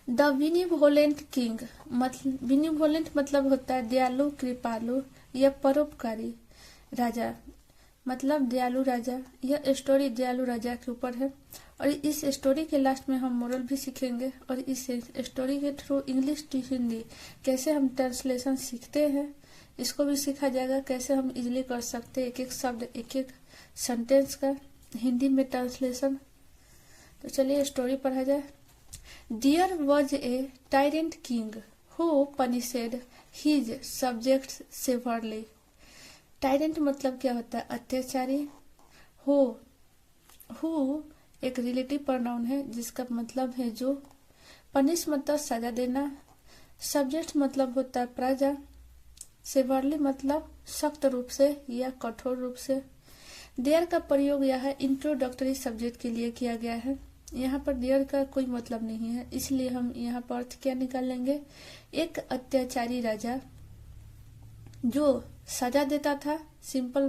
The benevolent king benevolent मतलब होता है दयालु, कृपालु या परोपकारी राजा, मतलब दयालु राजा। यह स्टोरी दयालु राजा के ऊपर है और इस स्टोरी के लास्ट में हम मोरल भी सीखेंगे और इस स्टोरी के थ्रू इंग्लिश टू हिंदी कैसे हम ट्रांसलेशन सीखते हैं इसको भी सीखा जाएगा, कैसे हम इजीली कर सकते हैं एक एक शब्द एक एक सेंटेंस का हिंदी में ट्रांसलेशन। तो चलिए स्टोरी पढ़ा जाए। There was a tyrant king who punished his subjects severely. Tyrant मतलब क्या होता है? अत्याचारी। हु एक रिलेटिव प्रोनाउन है जिसका मतलब है जो। पनिश मतलब सजा देना। सब्जेक्ट मतलब होता है प्रजा। सेवरली मतलब सख्त रूप से या कठोर रूप से। देयर का प्रयोग यह है इंट्रोडक्टरी सब्जेक्ट के लिए किया गया है। यहाँ पर देयर का कोई मतलब नहीं है, इसलिए हम यहाँ पर अर्थ क्या निकाल लेंगे? एक अत्याचारी राजा जो सजा देता था। सिंपल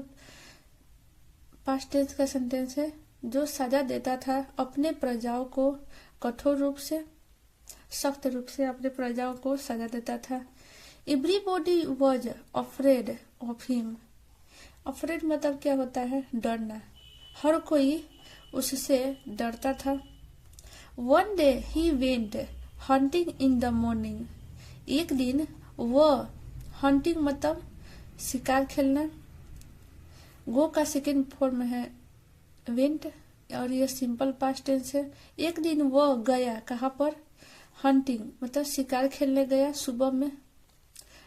पास्ट टेंस का सेंटेंस है। जो सजा देता था अपने प्रजाओं को कठोर रूप से, सख्त रूप से अपने प्रजाओं को सजा देता था। Everybody was afraid of him. Afraid मतलब क्या होता है? डरना। हर कोई उससे डरता था। One day he went hunting in the morning. एक दिन वह, हंटिंग मतलब शिकार खेलना। गो का सेकेंड फॉर्म है वेंट और यह सिंपल पास्ट टेंस है। एक दिन वह गया, कहाँ पर? हंटिंग मतलब शिकार खेलने गया सुबह में।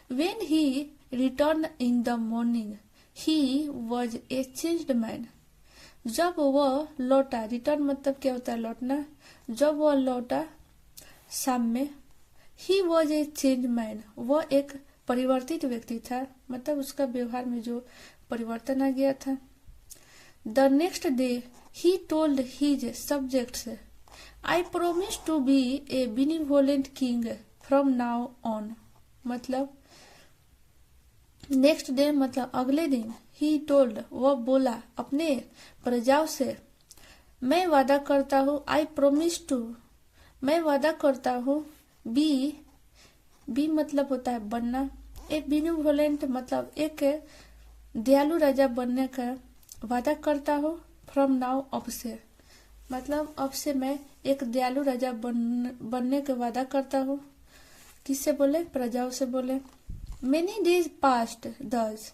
When he return in the morning he was a changed man. जब वह लौटा, रिटर्न मतलब क्या होता है? लौटना। जब वह लौटा शाम में, he was a change man, वह एक परिवर्तित व्यक्ति था, मतलब उसका व्यवहार में जो परिवर्तन आ गया था। द नेक्स्ट डे ही told his subjects I promise to be a benevolent king from now on. मतलब नेक्स्ट डे मतलब अगले दिन। ही टोल्ड वह बोला अपने प्रजाओं से। मैं वादा करता हूँ, आई प्रोमिस टू, मैं वादा करता हूँ। बी मतलब होता है बनना। एक बेनिवोलेंट मतलब एक दयालु राजा बनने का वादा करता हूँ। फ्रॉम नाउ अब से, मतलब अब से मैं एक दयालु राजा बनने का वादा करता हूँ। किससे बोले? प्रजाओं से बोले। Many days passed thus.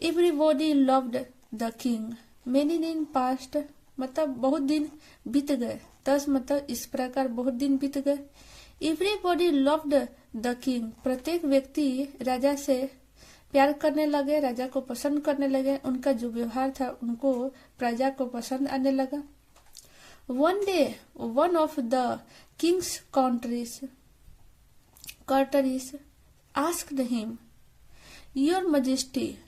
Everybody loved the king. Many दिन passed मतलब बहुत दिन बीत गए। thus मतलब इस प्रकार बहुत दिन बीत गए। Everybody loved the king. प्रत्येक व्यक्ति राजा से प्यार करने लगे, राजा को पसंद करने लगे। उनका जो व्यवहार था उनको प्रजा को पसंद आने लगा। One day, one of the king's courtiers asked him, Your Majesty,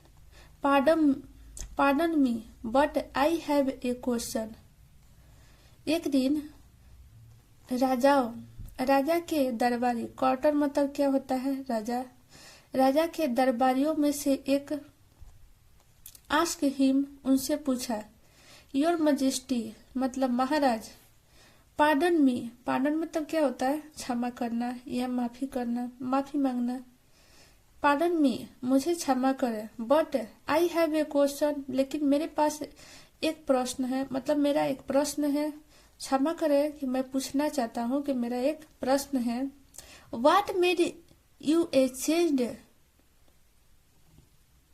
pardon me, but I have a question. एक दिन राजा के दरबारी, कॉर्टर मतलब क्या होता है? राजा। राजा के दरबारियों में से एक आस्क हिम उनसे पूछा। योर मजेस्टी मतलब महाराज। पार्डन मी, पार्डन मतलब क्या होता है? क्षमा करना या माफी करना, माफी मांगना। पार्डन मी मुझे क्षमा करे। But I have a question, लेकिन मेरे पास एक प्रश्न है, मतलब मेरा एक प्रश्न है। क्षमा करे कि मैं पूछना चाहता हूँ कि मेरा एक प्रश्न है। What made U A changed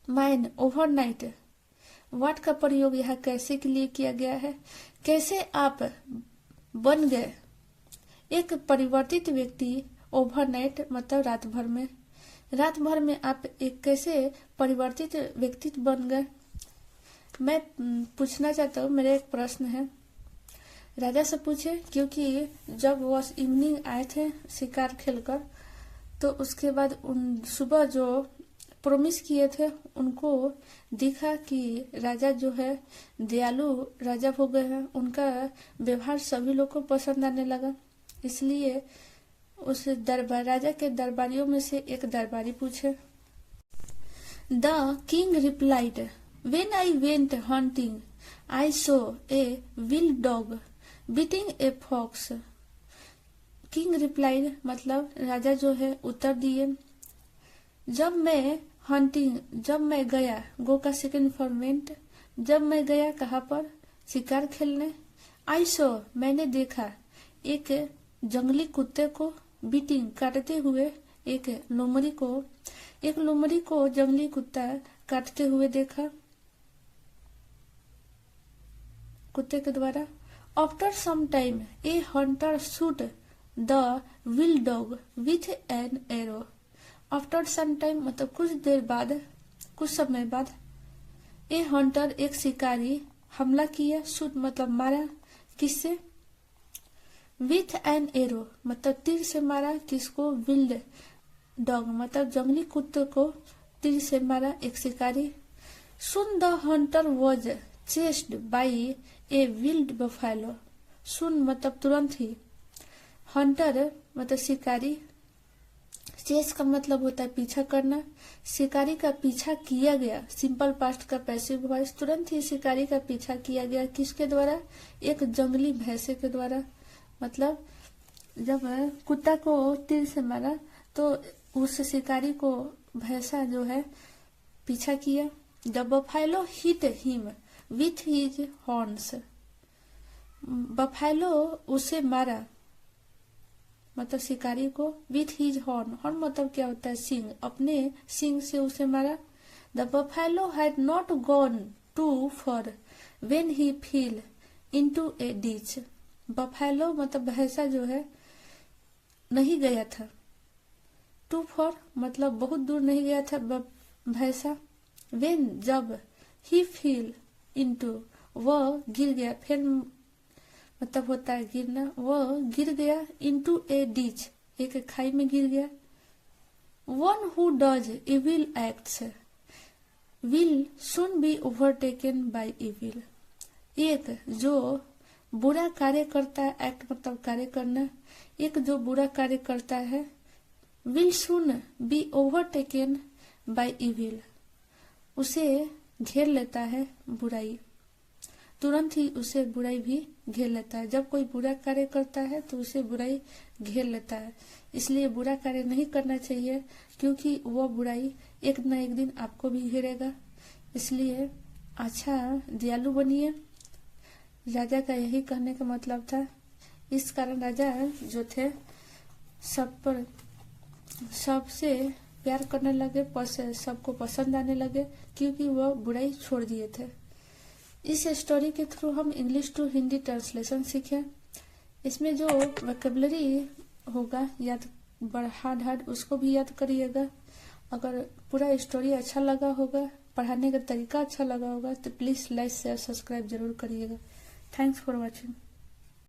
mind overnight. What का प्रयोग यहाँ कैसे के लिए किया गया है? कैसे आप बन गए एक परिवर्तित व्यक्ति ओवरनाइट मतलब रात भर में। रात भर में आप एक कैसे परिवर्तित व्यक्ति बन गए? मैं पूछना चाहता हूँ, मेरा एक प्रश्न है। राजा से पूछे, क्योंकि जब वो इवनिंग आए थे शिकार खेलकर, तो उसके बाद उन सुबह जो प्रोमिस किए थे उनको दिखा कि राजा जो है दयालु राजा हो गए हैं। उनका व्यवहार सभी लोग को पसंद आने लगा। इसलिए उस राजा के दरबारियों में से एक दरबारी पूछे। The king replied, when I went hunting I saw a wild dog beating a fox. King replied मतलब राजा जो है उत्तर दिए, जब मैं गया, गो का सेकंड फॉर्मेट, जब मैं गया कहाँ पर, शिकार खेलने। आई सो मैंने देखा, एक जंगली कुत्ते को, बीटिंग काटते हुए, एक लोमड़ी को जंगली कुत्ता काटते हुए देखा कुत्ते के द्वारा। After some time a hunter shoot the wild dog with an arrow. After some time मतलब कुछ देर बाद, कुछ समय बाद, ए हंटर एक शिकारी हमला किया, शूट मतलब मारा, किससे, विथ एन एरो मतलब तीर से मारा, किसको, विल्ड डॉग मतलब जंगली कुत्ते को तीर से मारा, एक शिकारी। Soon the hunter was chased by a wild buffalo. Soon मतलब तुरंत ही, हंटर मतलब शिकारी, चेस का मतलब होता है पीछा करना, शिकारी का पीछा किया गया, सिंपल पास्ट का पैसिव वॉइस, तुरंत ही शिकारी का पीछा किया गया, किसके द्वारा, एक जंगली भैंसे के द्वारा। मतलब जब कुत्ता को तीर से मारा तो उस शिकारी को भैंसा जो है पीछा किया। The buffalo hit him with his horns. Buffalo उसे मारा मतलब शिकारी को, विथ हिज हॉर्न, हॉर्न मतलब क्या होता है, सिंग, अपने सिंग से उसे मारा। The buffalo had not gone too far when he fell into a ditch. Buffalo मतलब भैंसा जो है नहीं गया था, टू फॉर मतलब बहुत दूर नहीं गया था भैंसा, व्हेन जब, ही फील इनटू वह गिर गया, फिर मतलब होता है गिरना, वह गिर गया, इनटू ए डिच एक खाई में गिर गया। One who does evil acts will soon be overtaken by evil. एक जो बुरा कार्य करता है, एक्ट मतलब कार्य करना, एक जो बुरा कार्य करता है, will soon be overtaken by evil उसे घेर लेता है बुराई, तुरंत ही उसे बुराई भी घेर लेता है। जब कोई बुरा कार्य करता है तो उसे बुराई घेर लेता है, इसलिए बुरा कार्य नहीं करना चाहिए, क्योंकि वह बुराई एक न एक दिन आपको भी घेरेगा। इसलिए अच्छा दयालु बनिए, राजा का यही कहने का मतलब था। इस कारण राजा जो थे सबसे प्यार करने लगे, सबको पसंद आने लगे, क्योंकि वह बुराई छोड़ दिए थे। इस स्टोरी के थ्रू हम इंग्लिश टू हिंदी ट्रांसलेशन सीखे। इसमें जो वोकैबुलरी होगा याद हार्ड उसको भी याद करिएगा। अगर पूरा स्टोरी अच्छा लगा होगा, पढ़ाने का तरीका अच्छा लगा होगा, तो प्लीज लाइक शेयर सब्सक्राइब जरूर करिएगा। Thanks for watching.